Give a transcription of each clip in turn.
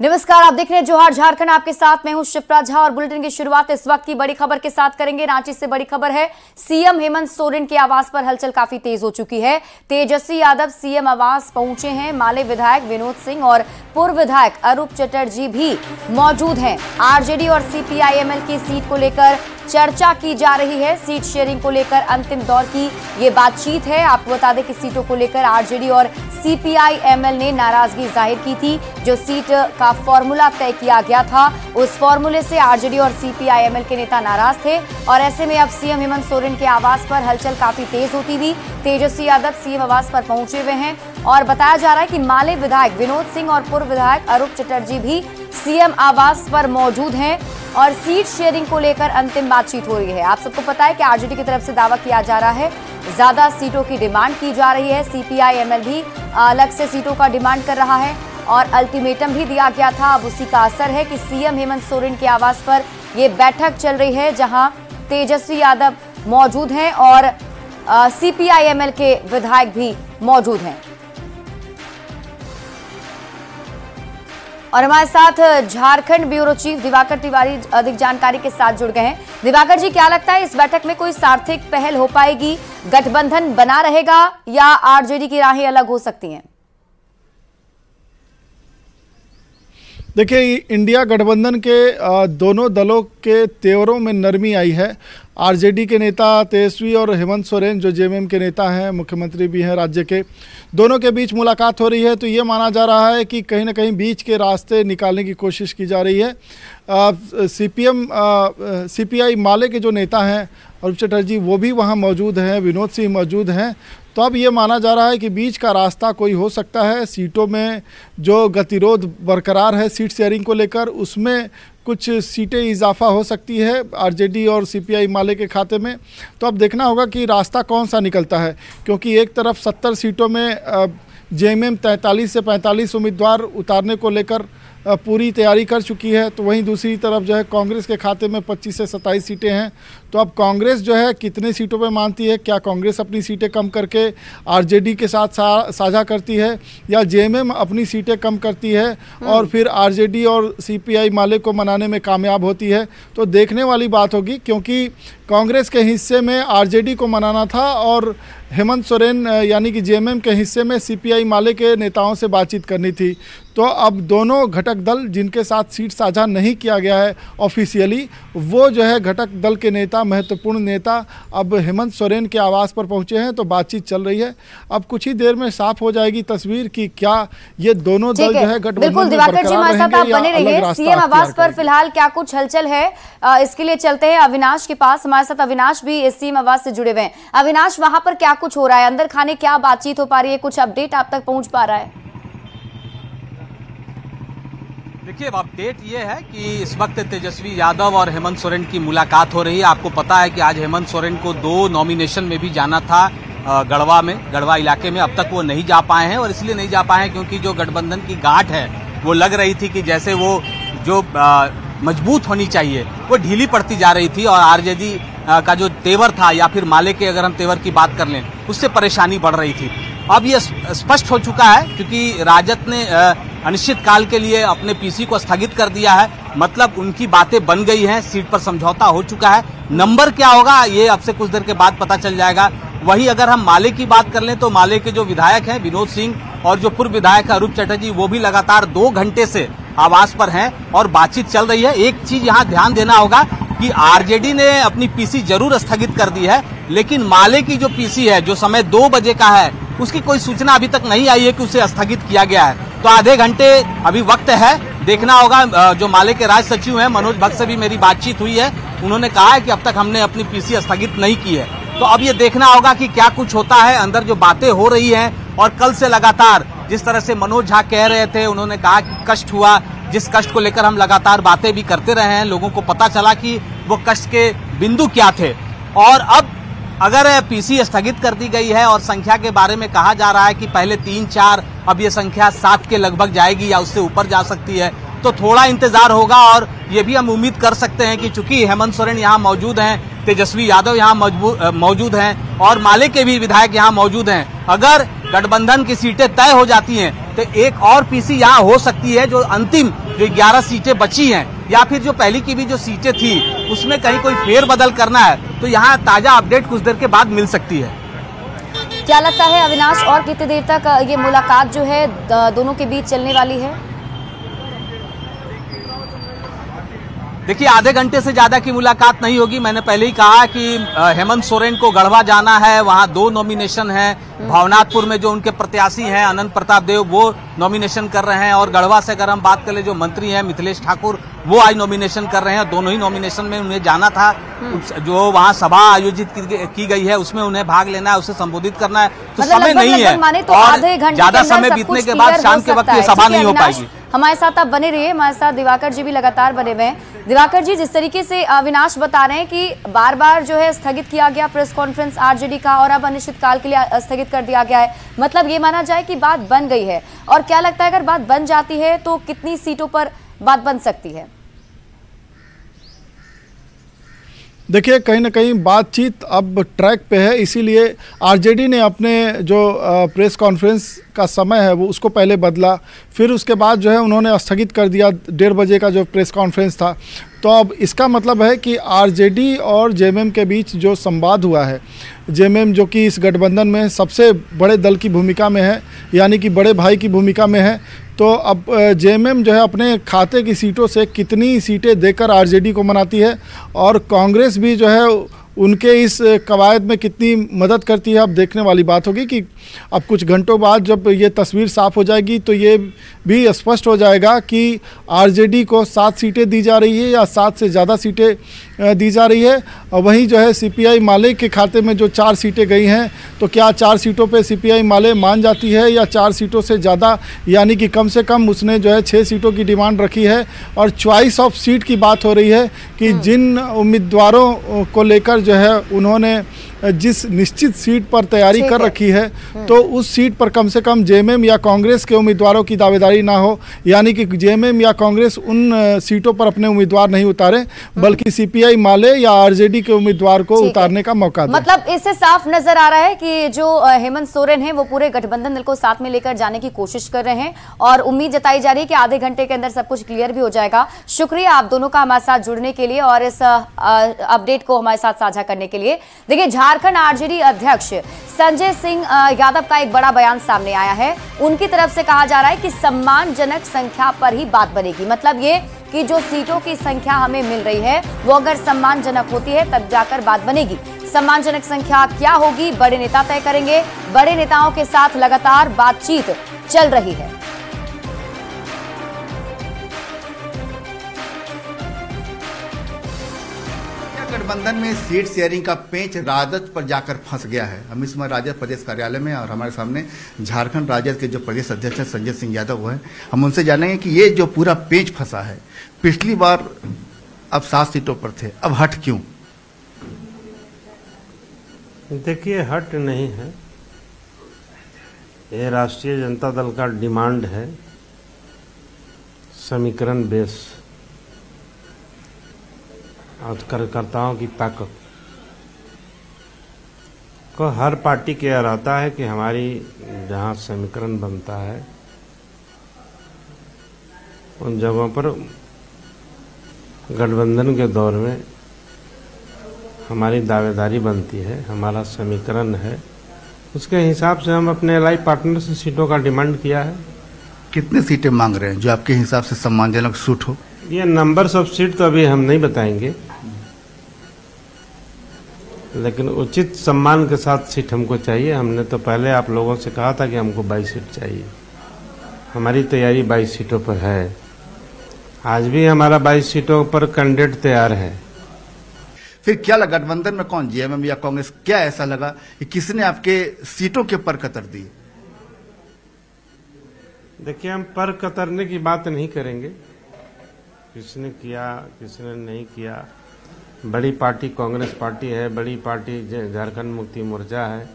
नमस्कार, आप देख रहे हैं जोहार झारखंड। आपके साथ मैं हूं शिप्रा झा और बुलेटिन की शुरुआत इस वक्त की बड़ी खबर के साथ करेंगे। रांची से बड़ी खबर है, सीएम हेमंत सोरेन के आवास पर हलचल काफी तेज हो चुकी है। तेजस्वी यादव सीएम आवास पहुंचे हैं। माले विधायक विनोद सिंह और पूर्व विधायक अरूप चटर्जी भी मौजूद हैं। आरजेडी और सीपीआईएमएल की सीट को लेकर चर्चा की जा रही है। सीट शेयरिंग को लेकर अंतिम दौर की ये बातचीत है। आपको बता दें कि सीटों को लेकर आरजेडी और सीपीआईएमएल ने नाराजगी जाहिर की थी। जो सीट का फॉर्मूला तय किया गया था, उस फॉर्मूले से आरजेडी और सीपीआईएमएल के नेता नाराज थे और ऐसे में अब सीएम हेमंत सोरेन के आवास पर हलचल काफी तेज होती हुई तेजस्वी यादव सीएम आवास पर पहुंचे हुए हैं और बताया जा रहा है कि माले विधायक विनोद सिंह और पूर्व विधायक अरूप चटर्जी भी सीएम आवास पर मौजूद हैं और सीट शेयरिंग को लेकर अंतिम बातचीत हो रही है। आप सबको पता है कि आरजेडी की तरफ से दावा किया जा रहा है, ज्यादा सीटों की डिमांड की जा रही है। सीपीआईएमएल भी अलग से सीटों का डिमांड कर रहा है और अल्टीमेटम भी दिया गया था। अब उसी का असर है कि सीएम हेमंत सोरेन के आवास पर ये बैठक चल रही है, जहां तेजस्वी यादव मौजूद हैं और सीपीआईएमएल के विधायक भी मौजूद हैं। और हमारे साथ झारखंड ब्यूरो चीफ दिवाकर तिवारी अधिक जानकारी के साथ जुड़ गए हैं। दिवाकर जी, क्या लगता है इस बैठक में कोई सार्थक पहल हो पाएगी? गठबंधन बना रहेगा या आरजेडी की राहें अलग हो सकती हैं? देखिए, इंडिया गठबंधन के दोनों दलों के तेवरों में नरमी आई है। आरजेडी के नेता तेजस्वी और हेमंत सोरेन जो जेएमएम के नेता हैं, मुख्यमंत्री भी हैं राज्य के, दोनों के बीच मुलाकात हो रही है। तो ये माना जा रहा है कि कहीं ना कहीं बीच के रास्ते निकालने की कोशिश की जा रही है। सीपीआई माले के जो नेता हैं अरूप चटर्जी, वो भी वहाँ मौजूद हैं, विनोद सिंह मौजूद हैं। तो अब ये माना जा रहा है कि बीच का रास्ता कोई हो सकता है। सीटों में जो गतिरोध बरकरार है सीट शेयरिंग को लेकर, उसमें कुछ सीटें इजाफा हो सकती है आरजेडी और सीपीआई माले के खाते में। तो अब देखना होगा कि रास्ता कौन सा निकलता है, क्योंकि एक तरफ 70 सीटों में जेएमएम 43 से 45 उम्मीदवार उतारने को लेकर पूरी तैयारी कर चुकी है, तो वहीं दूसरी तरफ जो है कांग्रेस के खाते में 25 से 27 सीटें हैं। तो अब कांग्रेस जो है कितने सीटों पे मानती है? क्या कांग्रेस अपनी सीटें कम करके आरजेडी के साथ साझा करती है या जेएमएम अपनी सीटें कम करती है और फिर आरजेडी और सीपीआई माले को मनाने में कामयाब होती है? तो देखने वाली बात होगी, क्योंकि कांग्रेस के हिस्से में आरजेडी को मनाना था और हेमंत सोरेन यानी कि जेएमएम के हिस्से में सीपीआई माले के नेताओं से बातचीत करनी थी। तो अब दोनों घटक दल जिनके साथ सीट साझा नहीं किया गया है ऑफिशियली, वो जो है घटक दल के नेता, महत्वपूर्ण नेता अब हेमंत सोरेन के आवास पर पहुंचे हैं। तो बातचीत चल रही है। अब कुछ ही देर में साफ हो जाएगी तस्वीर कि क्या ये दोनों दल जो है गठबंधन में बरकरार रहेंगे या अलग रास्ता। सीएम आवास पर फिलहाल क्या कुछ हलचल है, इसके लिए चलते हैं अविनाश के पास। हमारे साथ अविनाश भी इस सीएम आवास से जुड़े हुए हैं। अविनाश, वहां पर क्या कुछ हो रहा है? अंदर खाने क्या बातचीत हो पा रही है? कुछ अपडेट आप तक पहुंच पा रहा है? देखिए, अपडेट ये है कि इस वक्त तेजस्वी यादव और हेमंत सोरेन की मुलाकात हो रही है। आपको पता है कि आज हेमंत सोरेन को 2 नॉमिनेशन में भी जाना था गढ़वा इलाके में। अब तक वो नहीं जा पाए हैं और इसलिए नहीं जा पाए हैं क्योंकि जो गठबंधन की गांठ है वो लग रही थी कि जैसे वो जो मजबूत होनी चाहिए वो ढीली पड़ती जा रही थी और आरजेडी का जो तेवर था या फिर माले के अगर हम तेवर की बात कर लें, उससे परेशानी बढ़ रही थी। अब ये स्पष्ट हो चुका है क्योंकि राजद ने अनिश्चित काल के लिए अपने पीसी को स्थगित कर दिया है। मतलब उनकी बातें बन गई हैं, सीट पर समझौता हो चुका है। नंबर क्या होगा ये अब से कुछ देर के बाद पता चल जाएगा। वहीं अगर हम माले की बात कर लें तो माले के जो विधायक हैं विनोद सिंह और जो पूर्व विधायक अरूप चटर्जी, वो भी लगातार 2 घंटे से आवास पर हैं और बातचीत चल रही है। एक चीज यहाँ ध्यान देना होगा कि आरजेडी ने अपनी पीसी जरूर स्थगित कर दी है, लेकिन माले की जो पीसी है जो समय 2 बजे का है, उसकी कोई सूचना अभी तक नहीं आई है कि उसे स्थगित किया गया है। तो आधे घंटे अभी वक्त है, देखना होगा। जो माले के राज सचिव हैं मनोज भट्ट से भी मेरी बातचीत हुई है, उन्होंने कहा है कि अब तक हमने अपनी पीसी स्थगित नहीं की है। तो अब ये देखना होगा कि क्या कुछ होता है अंदर, जो बातें हो रही हैं। और कल से लगातार जिस तरह से मनोज झा कह रहे थे, उन्होंने कहा कि कष्ट हुआ, जिस कष्ट को लेकर हम लगातार बातें भी करते रहे हैं, लोगों को पता चला कि वो कष्ट के बिंदु क्या थे। और अब अगर पीसी स्थगित कर दी गई है और संख्या के बारे में कहा जा रहा है कि पहले 3-4, अब ये संख्या 7 के लगभग जाएगी या उससे ऊपर जा सकती है, तो थोड़ा इंतजार होगा। और ये भी हम उम्मीद कर सकते हैं कि चूंकि हेमंत सोरेन यहाँ मौजूद हैं, तेजस्वी यादव यहाँ मौजूद हैं और माले के भी विधायक यहाँ मौजूद हैं, अगर गठबंधन की सीटें तय हो जाती हैं तो एक और पीसी यहाँ हो सकती है, जो अंतिम जो 11 सीटें बची हैं, या फिर जो पहली की भी जो सीटें थी उसमें कहीं कोई फेरबदल करना है तो यहाँ ताजा अपडेट कुछ देर के बाद मिल सकती है। क्या लगता है अविनाश, और कितनी देर तक ये मुलाकात जो है दोनों के बीच चलने वाली है? देखिए, आधे घंटे से ज्यादा की मुलाकात नहीं होगी। मैंने पहले ही कहा कि हेमंत सोरेन को गढ़वा जाना है, वहां 2 नॉमिनेशन है। भावनाथपुर में जो उनके प्रत्याशी हैं अनंत प्रताप देव, वो नॉमिनेशन कर रहे हैं, और गढ़वा से अगर हम बात करें जो मंत्री हैं मिथिलेश ठाकुर, वो आज नॉमिनेशन कर रहे हैं। दोनों ही नॉमिनेशन में उन्हें जाना था। जो वहां सभा आयोजित की गई है उसमें उन्हें भाग लेना है, उसे संबोधित करना है, तो समय नहीं है और ज्यादा समय बीतने के बाद शाम के वक्त ये सभा नहीं हो पाएगी। हमारे साथ आप बने रहिए, हमारे साथ दिवाकर जी भी लगातार बने हुए हैं। दिवाकर जी, जिस तरीके से अविनाश बता रहे हैं कि बार बार जो है स्थगित किया गया प्रेस कॉन्फ्रेंस आरजेडी का, और अब अनिश्चितकाल के लिए स्थगित कर दिया गया है, मतलब ये माना जाए कि बात बन गई है। और क्या लगता है अगर बात बन जाती है तो कितनी सीटों पर बात बन सकती है? देखिए, कहीं ना कहीं बातचीत अब ट्रैक पे है, इसीलिए आरजेडी ने अपने जो प्रेस कॉन्फ्रेंस का समय है वो उसको पहले बदला, फिर उसके बाद जो है उन्होंने स्थगित कर दिया 1:30 बजे का जो प्रेस कॉन्फ्रेंस था। तो अब इसका मतलब है कि आरजेडी और जेएमएम के बीच जो संवाद हुआ है, जेएमएम जो कि इस गठबंधन में सबसे बड़े दल की भूमिका में है, यानी कि बड़े भाई की भूमिका में है, तो अब जेएमएम जो है अपने खाते की सीटों से कितनी सीटें देकर आरजेडी को मनाती है, और कांग्रेस भी जो है उनके इस कवायद में कितनी मदद करती है, अब देखने वाली बात होगी कि अब कुछ घंटों बाद जब ये तस्वीर साफ हो जाएगी तो ये भी स्पष्ट हो जाएगा कि आरजेडी को 7 सीटें दी जा रही है या 7 से ज़्यादा सीटें दी जा रही है। और वहीं जो है सीपीआई माले के खाते में जो 4 सीटें गई हैं, तो क्या 4 सीटों पे सीपीआई माले मान जाती है या 4 सीटों से ज़्यादा, यानी कि कम से कम उसने जो है 6 सीटों की डिमांड रखी है। और चॉइस ऑफ सीट की बात हो रही है कि जिन उम्मीदवारों को लेकर जो है उन्होंने जिस निश्चित सीट पर तैयारी कर रखी है, तो उस सीट पर कम से कम जेएमएम या कांग्रेस के उम्मीदवारों की दावेदारी ना हो, यानी कि जेएमएम या कांग्रेस उन सीटों पर अपने उम्मीदवार नहीं उतारे, बल्कि सीपीआई माले या आरजेडी के उम्मीदवार को उतारने का मौका दे। मतलब इससे साफ नजर आ रहा है कि जो हेमंत सोरेन है वो पूरे गठबंधन दल को साथ में लेकर जाने की कोशिश कर रहे हैं, और उम्मीद जताई जा रही है कि आधे घंटे के अंदर सब कुछ क्लियर भी हो जाएगा। शुक्रिया आप दोनों का हमारे साथ जुड़ने के लिए और इस अपडेट को हमारे साथ साझा करने के लिए। देखिए, झारखंड आरजेडी अध्यक्ष संजय सिंह यादव का एक बड़ा बयान सामने आया है। उनकी तरफ से कहा जा रहा है कि सम्मानजनक संख्या पर ही बात बनेगी, मतलब ये कि जो सीटों की संख्या हमें मिल रही है वो अगर सम्मानजनक होती है तब जाकर बात बनेगी। सम्मानजनक संख्या क्या होगी बड़े नेता तय करेंगे। बड़े नेताओं के साथ लगातार बातचीत चल रही है। गठबंधन में सीट शेयरिंग का पेंच राजद पर जाकर फंस गया है। हम इस समय राजद प्रदेश कार्यालय में, और हमारे सामने झारखंड राजद के जो प्रदेश अध्यक्ष हैं संजय सिंह यादव वो हैं। हम उनसे जानेंगे कि ये जो पूरा पेंच फंसा है, पिछली बार अब 7 सीटों पर थे, अब हट क्यों? देखिए, हट नहीं है, ये राष्ट्रीय जनता दल का डिमांड है, समीकरण बेस और कार्यकर्ताओं की ताकत को हर पार्टी के रहता है कि हमारी जहां समीकरण बनता है उन जगहों पर गठबंधन के दौर में हमारी दावेदारी बनती है, हमारा समीकरण है, उसके हिसाब से हम अपने एलआई पार्टनर से सीटों का डिमांड किया है। कितने सीटें मांग रहे हैं जो आपके हिसाब से सम्मानजनक सूट हो? ये नंबर्स ऑफ सीट तो अभी हम नहीं बताएंगे, लेकिन उचित सम्मान के साथ सीट हमको चाहिए। हमने तो पहले आप लोगों से कहा था कि हमको 22 सीट चाहिए, हमारी तैयारी 22 सीटों पर है। आज भी हमारा 22 सीटों पर कैंडिडेट तैयार है। फिर क्या लगा गठबंधन में कौन, जेएमएम या कांग्रेस, क्या ऐसा लगा कि किसने आपके सीटों के पर कतर दी? देखिए, हम पर कतरने की बात नहीं करेंगे, किसने किया किसने नहीं किया। बड़ी पार्टी कांग्रेस पार्टी है, बड़ी पार्टी झारखंड मुक्ति मोर्चा है।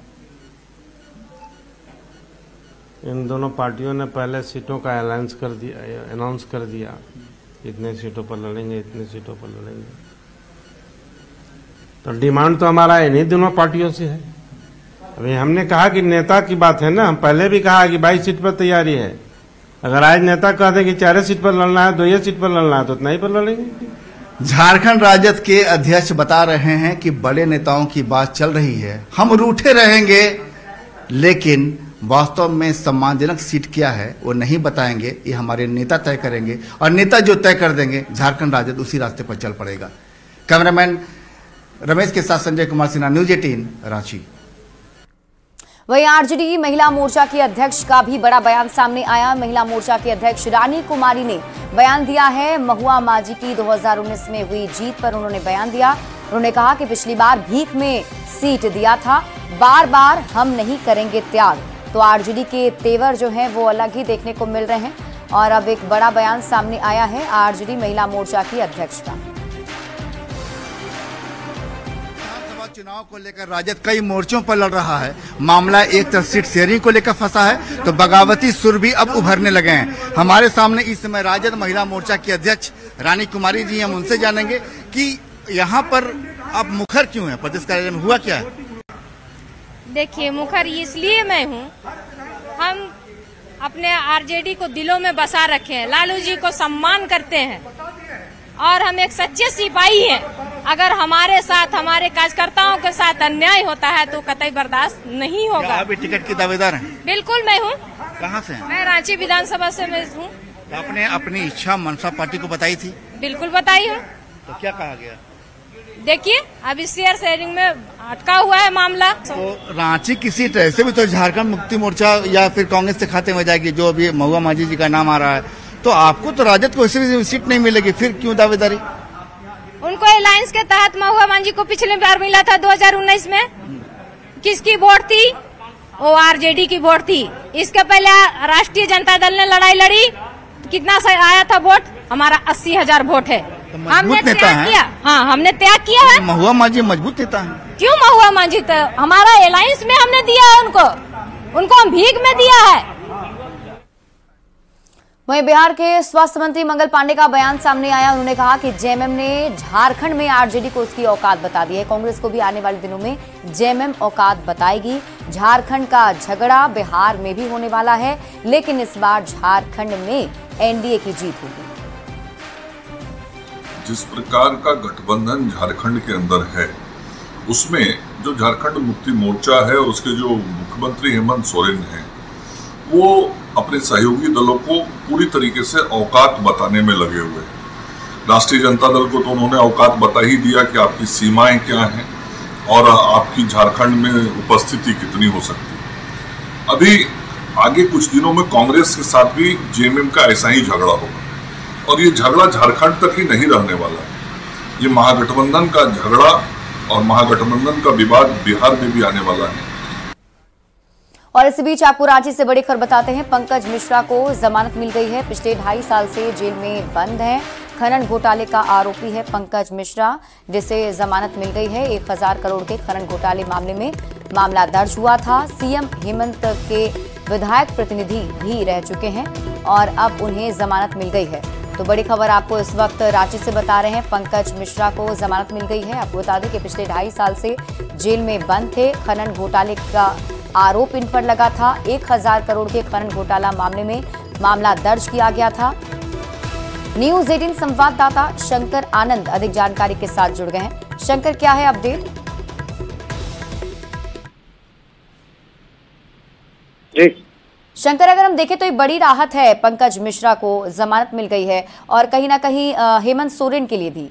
इन दोनों पार्टियों ने पहले सीटों का अनाउंस कर दिया, इतने सीटों पर लड़ेंगे, इतने सीटों पर लड़ेंगे। तो डिमांड तो हमारा इन्हीं दोनों पार्टियों से है। अभी हमने कहा कि नेता की बात है ना, हम पहले भी कहा कि 22 सीट पर तैयारी है, अगर आज नेता कहते कि 4 सीट पर लड़ना है, 2 सीट पर लड़ना है, तो उतना ही पर लड़ेंगे। झारखंड राजद के अध्यक्ष बता रहे हैं कि बड़े नेताओं की बात चल रही है, हम रूठे रहेंगे, लेकिन वास्तव में सम्मानजनक सीट क्या है वो नहीं बताएंगे, ये हमारे नेता तय करेंगे और नेता जो तय कर देंगे झारखंड राजद उसी रास्ते पर चल पड़ेगा। कैमरामैन रमेश के साथ संजय कुमार सिन्हा, न्यूज 18 रांची। वहीं आरजेडी महिला मोर्चा की अध्यक्ष का भी बड़ा बयान सामने आया। महिला मोर्चा की अध्यक्ष रानी कुमारी ने बयान दिया है। महुआ माझी की 2019 में हुई जीत पर उन्होंने बयान दिया। उन्होंने कहा कि पिछली बार भीख में सीट दिया था, बार बार हम नहीं करेंगे त्याग। तो आरजेडी के तेवर जो हैं वो अलग ही देखने को मिल रहे हैं और अब एक बड़ा बयान सामने आया है आरजेडी महिला मोर्चा की अध्यक्ष का। चुनाव को लेकर राजद कई मोर्चों पर लड़ रहा है। मामला एक तरफ सीट शेयरिंग को लेकर फंसा है तो बगावती सुर भी अब उभरने लगे हैं। हमारे सामने इस समय राजद महिला मोर्चा की अध्यक्ष रानी कुमारी जी, हम उनसे जानेंगे कि यहाँ पर अब मुखर क्यों है, प्रदेश कार्यालय में हुआ क्या है? देखिए, मुखर इसलिए मैं हूँ, हम अपने आरजेडी को दिलों में बसा रखे हैं, लालू जी को सम्मान करते हैं और हम एक सच्चे सिपाही हैं। अगर हमारे साथ, हमारे कार्यकर्ताओं के साथ अन्याय होता है तो कतई बर्दाश्त नहीं होगा। आप टिकट की दावेदार हैं? बिल्कुल मैं हूँ। कहाँ से हैं? मैं रांची विधानसभा से मैं हूँ। आपने अपनी इच्छा मनसा पार्टी को बताई थी? बिल्कुल बताई हूँ। तो क्या कहा गया? देखिए, अभी शेयर शेयरिंग में अटका हुआ है मामला। तो रांची की सीट ऐसे भी तो झारखंड मुक्ति मोर्चा या फिर कांग्रेस के खाते में जाएगी, जो अभी महुआ माझी जी का नाम आ रहा है, तो आपको तो राजद को ऐसे भी सीट नहीं मिलेगी, फिर क्यों दावेदारी? उनको अलायंस के तहत महुआ माझी को पिछले बार मिला था 2019 में। किसकी वोट थी? वो आरजेडी की वोट थी। इसके पहले राष्ट्रीय जनता दल ने लड़ाई लड़ी, कितना आया था वोट? हमारा 80,000 वोट है। तो हमने त्याग किया। हाँ, हमने त्याग किया है। महुआ माझी मजबूत नेता है। क्यों महुआ माझी? तो हमारा अलायंस में हमने दिया है उनको हम भीख में दिया है। वहीं बिहार के स्वास्थ्य मंत्री मंगल पांडे का बयान सामने आया। उन्होंने कहा कि जेएमएम ने झारखंड में आरजेडी को उसकी औकात बता दी है। कांग्रेस को भी आने वाले दिनों में जेएमएम औकात बताएगी। झारखंड का झगड़ा बिहार में भी होने वाला है, लेकिन इस बार झारखंड में एनडीए की जीत होगी। जिस प्रकार का गठबंधन झारखंड के अंदर है, उसमें जो झारखंड मुक्ति मोर्चा है और उसके जो मुख्यमंत्री हेमंत सोरेन हैं, वो अपने सहयोगी दलों को पूरी तरीके से औकात बताने में लगे हुए हैं। राष्ट्रीय जनता दल को तो उन्होंने औकात बता ही दिया कि आपकी सीमाएं क्या हैं और आपकी झारखंड में उपस्थिति कितनी हो सकती है। अभी आगे कुछ दिनों में कांग्रेस के साथ भी जेएमएम का ऐसा ही झगड़ा होगा और ये झगड़ा झारखंड तक ही नहीं रहने वाला है। ये महागठबंधन का झगड़ा और महागठबंधन का विवाद बिहार में भी आने वाला है। और इसी बीच आपको रांची से बड़ी खबर बताते हैं। पंकज मिश्रा को जमानत मिल गई है। पिछले 2.5 साल से जेल में बंद है। खनन घोटाले का आरोपी है पंकज मिश्रा, जिसे जमानत मिल गई है। 1000 करोड़ के खनन घोटाले मामले में मामला दर्ज हुआ था। सीएम हेमंत के विधायक प्रतिनिधि भी रह चुके हैं और अब उन्हें जमानत मिल गई है। तो बड़ी खबर आपको इस वक्त रांची से बता रहे हैं। पंकज मिश्रा को जमानत मिल गई है। आपको बता दें कि पिछले 2.5 साल से जेल में बंद थे। खनन घोटाले का आरोप इन पर लगा था। 1000 करोड़ के खनन घोटाला मामले में मामला दर्ज किया गया था। न्यूज 18 संवाददाता शंकर आनंद अधिक जानकारी के साथ जुड़ गए हैं। शंकर, क्या है अपडेट? जी शंकर, अगर हम देखें तो ये बड़ी राहत है, पंकज मिश्रा को जमानत मिल गई है और कहीं ना कहीं हेमंत सोरेन के लिए भी।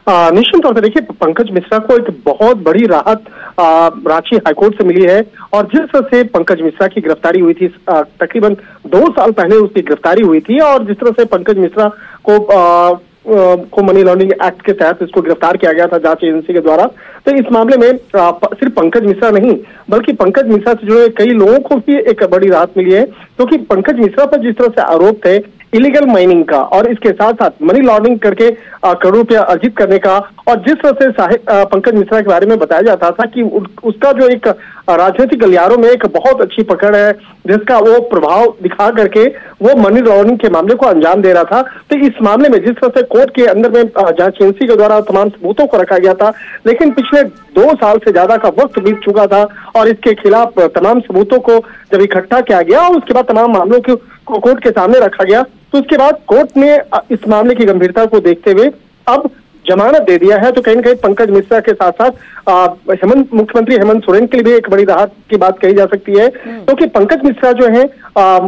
निश्चित तौर पर देखिए, पंकज मिश्रा को एक बहुत बड़ी राहत रांची हाईकोर्ट से मिली है और जिस तरह से पंकज मिश्रा की गिरफ्तारी हुई थी, तकरीबन 2 साल पहले उसकी गिरफ्तारी हुई थी और जिस तरह से पंकज मिश्रा को मनी लॉन्ड्रिंग एक्ट के तहत इसको गिरफ्तार किया गया था जांच एजेंसी के द्वारा, तो इस मामले में सिर्फ पंकज मिश्रा नहीं बल्कि पंकज मिश्रा से जुड़े कई लोगों को भी एक बड़ी राहत मिली है, क्योंकि पंकज मिश्रा पर जिस तरह से आरोप थे इलीगल माइनिंग का और इसके साथ साथ मनी लॉन्ड्रिंग करके करोड़ों रुपया अर्जित करने का, और जिस तरह से पंकज मिश्रा के बारे में बताया जाता था कि उसका जो एक राजनीतिक गलियारों में एक बहुत अच्छी पकड़ है, जिसका वो प्रभाव दिखा करके वो मनी लॉन्ड्रिंग के मामले को अंजाम दे रहा था। तो इस मामले में जिस तरह से कोर्ट के अंदर में जांच एजेंसी के द्वारा तमाम सबूतों को रखा गया था, लेकिन पिछले 2 साल से ज्यादा का वक्त बीत चुका था और इसके खिलाफ तमाम सबूतों को जब इकट्ठा किया गया और उसके बाद तमाम मामलों को कोर्ट के सामने रखा गया, तो उसके बाद कोर्ट ने इस मामले की गंभीरता को देखते हुए अब जमानत दे दिया है। तो कहीं न कहीं पंकज मिश्रा के साथ साथ मुख्यमंत्री हेमंत सोरेन के लिए भी एक बड़ी राहत की बात कही जा सकती है, क्योंकि पंकज मिश्रा जो है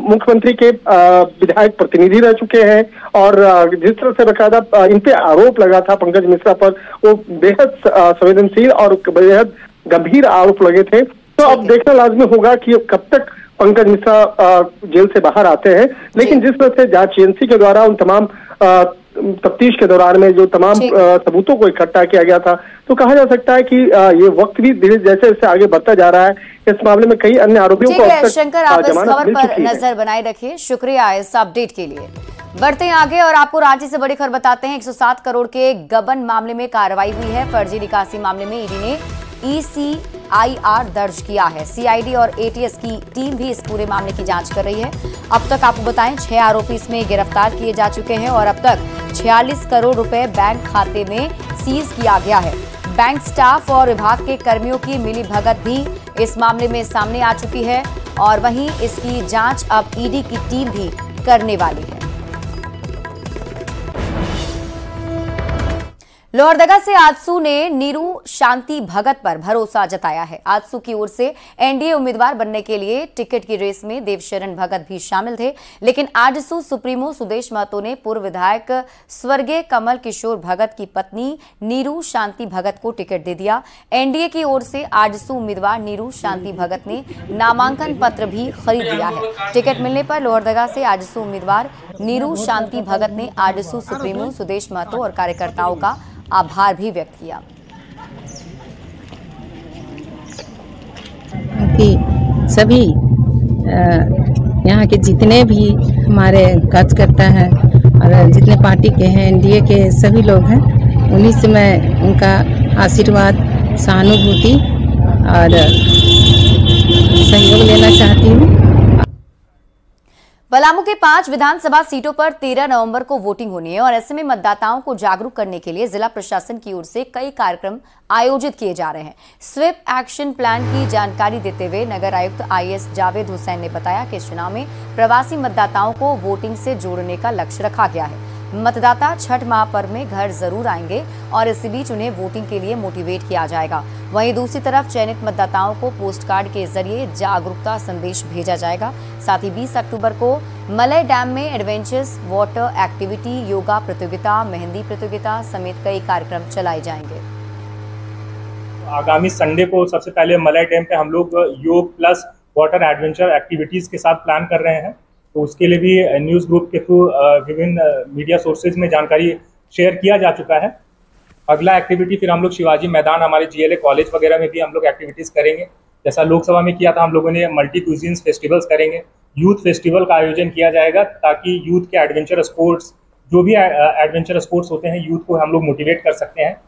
मुख्यमंत्री के विधायक प्रतिनिधि रह चुके हैं और जिस तरह से बकायदा इन पे आरोप लगा था पंकज मिश्रा पर, वो बेहद संवेदनशील और बेहद गंभीर आरोप लगे थे। तो अब देखना लाजमी होगा कि कब तक पंकज मिश्रा जेल से बाहर आते हैं। लेकिन जिस तरह से जांच एजेंसी के द्वारा उन तमाम तफ्तीश के दौरान में जो तमाम सबूतों को इकट्ठा किया गया था, तो कहा जा सकता है कि ये वक्त भी धीरे जैसे जैसे आगे बढ़ता जा रहा है, इस मामले में कई अन्य आरोपियों को अब तक शंकर, आप इस खबर पर नजर बनाए रखिए। शुक्रिया इस अपडेट के लिए। बढ़ते हैं आगे और आपको रांची से बड़ी खबर बताते हैं। 107 करोड़ के गबन मामले में कार्रवाई हुई है। फर्जी निकासी मामले में ईडी ने ECIR दर्ज किया है। CID और ATS की टीम भी इस पूरे मामले की जांच कर रही है। अब तक आपको बताएं 6 आरोपी इसमें गिरफ्तार किए जा चुके हैं और अब तक 46 करोड़ रुपए बैंक खाते में सीज किया गया है। बैंक स्टाफ और विभाग के कर्मियों की मिली भगत भी इस मामले में सामने आ चुकी है और वहीं इसकी जांच अब ईडी की टीम भी करने वाली है। लोहरदगा से आजसू ने नीरू शांति भगत पर भरोसा जताया है। आजसू की ओर से एनडीए उम्मीदवार बनने के लिए टिकट की रेस में देवशरण भगत भी शामिल थे, लेकिन आजसू सुप्रीमो सुदेश महतो ने पूर्व विधायक स्वर्गीय कमल किशोर भगत की पत्नी नीरू शांति भगत को टिकट दे दिया। एनडीए की ओर से आजसू उम्मीदवार नीरू शांति भगत ने नामांकन पत्र भी खरीद लिया है। टिकट मिलने पर लोहरदगा से आजसू उम्मीदवार नीरू शांति भगत ने आजसू सुप्रीमो सुदेश महतो और कार्यकर्ताओं का आभार भी व्यक्त किया। सभी यहाँ के जितने भी हमारे कार्यकर्ता हैं और जितने पार्टी के हैं, एनडीए के सभी लोग हैं, उन्हीं से मैं उनका आशीर्वाद, सहानुभूति और सहयोग लेना चाहती हूँ। पलामू के 5 विधानसभा सीटों पर 13 नवंबर को वोटिंग होनी है और ऐसे में मतदाताओं को जागरूक करने के लिए जिला प्रशासन की ओर से कई कार्यक्रम आयोजित किए जा रहे हैं। स्वीप एक्शन प्लान की जानकारी देते हुए नगर आयुक्त IAS जावेद हुसैन ने बताया कि इस चुनाव में प्रवासी मतदाताओं को वोटिंग से जोड़ने का लक्ष्य रखा गया है। मतदाता छठ महापर्व में घर जरूर आएंगे और इसी बीच उन्हें वोटिंग के लिए मोटिवेट किया जाएगा। वहीं दूसरी तरफ चयनित मतदाताओं को पोस्ट कार्ड के जरिए जागरूकता संदेश भेजा जाएगा। साथ ही 20 अक्टूबर को मलय डैम में एडवेंचरस वाटर एक्टिविटी, योगा प्रतियोगिता, मेहंदी प्रतियोगिता समेत कई कार्यक्रम चलाए जाएंगे। आगामी संडे को सबसे पहले मलय डैम पे हम लोग योग प्लस वाटर एडवेंचर एक्टिविटीज के साथ प्लान कर रहे हैं, तो उसके लिए भी न्यूज़ ग्रुप के थ्रू विभिन्न मीडिया सोर्सेज में जानकारी शेयर किया जा चुका है। अगला एक्टिविटी फिर हम लोग शिवाजी मैदान, हमारे GLA कॉलेज वगैरह में भी हम लोग एक्टिविटीज़ करेंगे। जैसा लोकसभा में किया था, हम लोगों ने मल्टी क्यूजिन्स फेस्टिवल्स करेंगे। यूथ फेस्टिवल का आयोजन किया जाएगा ताकि यूथ के एडवेंचर स्पोर्ट्स, जो भी एडवेंचर स्पोर्ट्स होते हैं, यूथ को हम लोग मोटिवेट कर सकते हैं।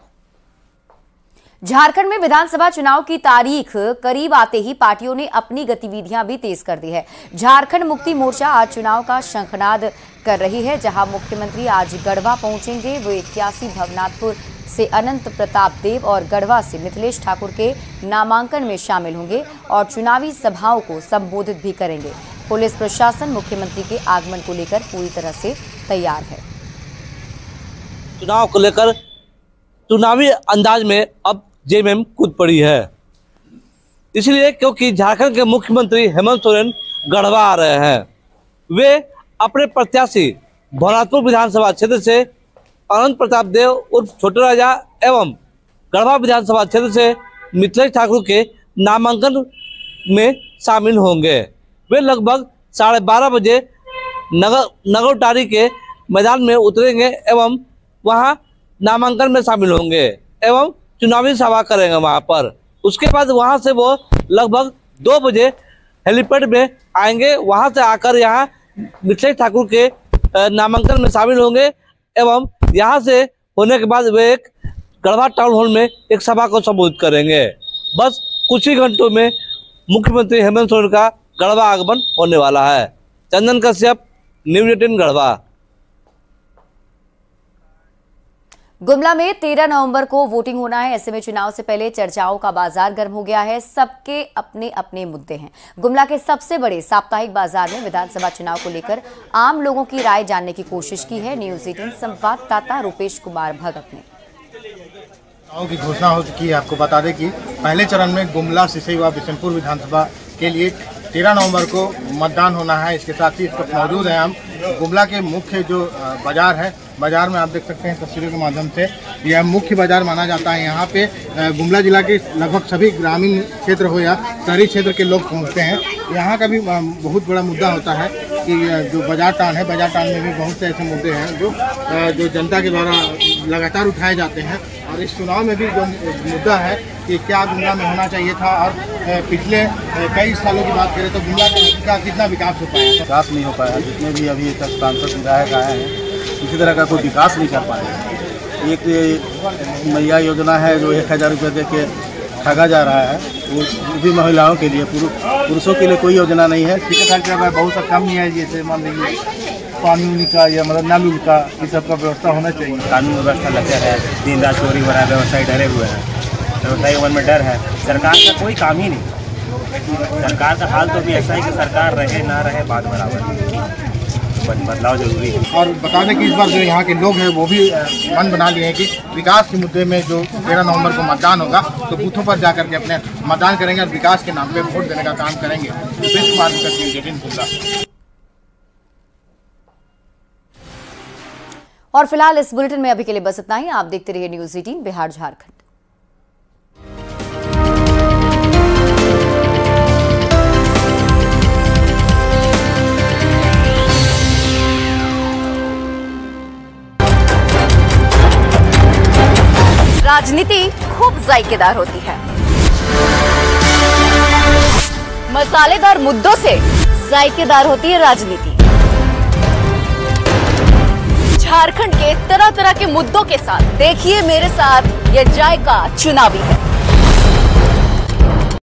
झारखंड में विधानसभा चुनाव की तारीख करीब आते ही पार्टियों ने अपनी गतिविधियां भी तेज कर दी है। झारखंड मुक्ति मोर्चा आज चुनाव का शंखनाद कर रही है, जहां मुख्यमंत्री आज गढ़वा पहुंचेंगे। वो 81 भवनाथपुर से अनंत प्रताप देव और गढ़वा से मिथिलेश ठाकुर के नामांकन में शामिल होंगे और चुनावी सभाओं को संबोधित भी करेंगे। पुलिस प्रशासन मुख्यमंत्री के आगमन को लेकर पूरी तरह से तैयार है। चुनाव को लेकर चुनावी अंदाज में अब जेएमएम कूद पड़ी है, इसलिए क्योंकि झारखंड के मुख्यमंत्री हेमंत सोरेन गढ़वा आ रहे हैं। वे अपने प्रत्याशी भवनाथपुर विधानसभा क्षेत्र से अनंत प्रताप देव उर्फ छोटे राजा एवं गढ़वा विधानसभा क्षेत्र से मिथिलेश ठाकुर के नामांकन में शामिल होंगे। वे लगभग 12:30 बजे नगरटारी के मैदान में उतरेंगे एवं वहां नामांकन में शामिल होंगे एवं चुनावी सभा करेंगे वहां पर। उसके बाद वहां से वो लगभग 2 बजे हेलीपैड में आएंगे। वहां से आकर यहाँ मिथिलेश ठाकुर के नामांकन में शामिल होंगे एवं यहाँ से होने के बाद वे एक गढ़वा टाउन हॉल में एक सभा को संबोधित करेंगे। बस कुछ ही घंटों में मुख्यमंत्री हेमंत सोरेन का गढ़वा आगमन होने वाला है। चंदन कश्यप, न्यूज़ 18 गढ़वा। गुमला में 13 नवंबर को वोटिंग होना है। ऐसे में चुनाव से पहले चर्चाओं का बाजार गर्म हो गया है। सबके अपने अपने मुद्दे हैं। गुमला के सबसे बड़े साप्ताहिक बाजार में विधानसभा चुनाव को लेकर आम लोगों की राय जानने की कोशिश की है। न्यूज़ 18 संवाददाता रुपेश कुमार भगत ने। चुनाव की घोषणा हो चुकी है। आपको बता दें कि पहले चरण में गुमला, सिसई व बिशनपुर विधानसभा के लिए 13 नवंबर को मतदान होना है। इसके साथ ही इस वक्त मौजूद हैं हम गुमला के मुख्य जो बाजार है। बाजार में आप देख सकते हैं तस्वीरों के माध्यम से, यह मुख्य बाजार माना जाता है। यहाँ पे गुमला जिला के लगभग सभी ग्रामीण क्षेत्र हो या शहरी क्षेत्र के लोग पहुँचते हैं। यहाँ का भी बहुत बड़ा मुद्दा होता है कि जो बाजार टाउन है, बाजार टाउन में भी बहुत से ऐसे मुद्दे हैं जो जनता के द्वारा लगातार उठाए जाते हैं। और इस चुनाव में भी जो मुद्दा है कि क्या गुमला में होना चाहिए था, और पिछले कई सालों की बात करें तो गुमला का कितना विकास हो पाया? विकास नहीं हो पाया। जितने भी अभी तक सांसद विधायक आए हैं किसी तरह का कोई विकास नहीं कर पाए। एक मैया योजना है जो 1000 रुपये दे के ठगा जा रहा है, वो भी महिलाओं के लिए, पुरुषों के लिए कोई योजना नहीं है। ठीक ठाक जगह बहुत सा कम नहीं है, जैसे मान लीजिए पानी का या मतलब नल का, इस सब का व्यवस्था होना चाहिए। कानून व्यवस्था लगे है, दिन रात चोरी हो रहा है, व्यवसायी डरे हुए हैं, व्यवसायी के मन में डर है। सरकार का कोई काम ही नहीं। सरकार का हाल तो भी ऐसा है कि सरकार रहे ना रहे बात बराबर, बदलाव जरूरी है। और बता दें कि इस बार जो यहाँ के लोग हैं वो भी मन बना लिए हैं कि विकास के मुद्दे में जो 13 नवंबर को मतदान होगा तो बूथों पर जाकर के अपने मतदान करेंगे और विकास के नाम पे वोट देने का काम करेंगे। और फिलहाल इस बुलेटिन में अभी के लिए बस इतना ही। आप देखते रहिए न्यूज़ 18 बिहार झारखंड। राजनीति खूब जायकेदार होती है। मसालेदार मुद्दों से जायकेदार होती है राजनीति। झारखंड के तरह तरह के मुद्दों के साथ देखिए मेरे साथ ये जायका चुनावी है।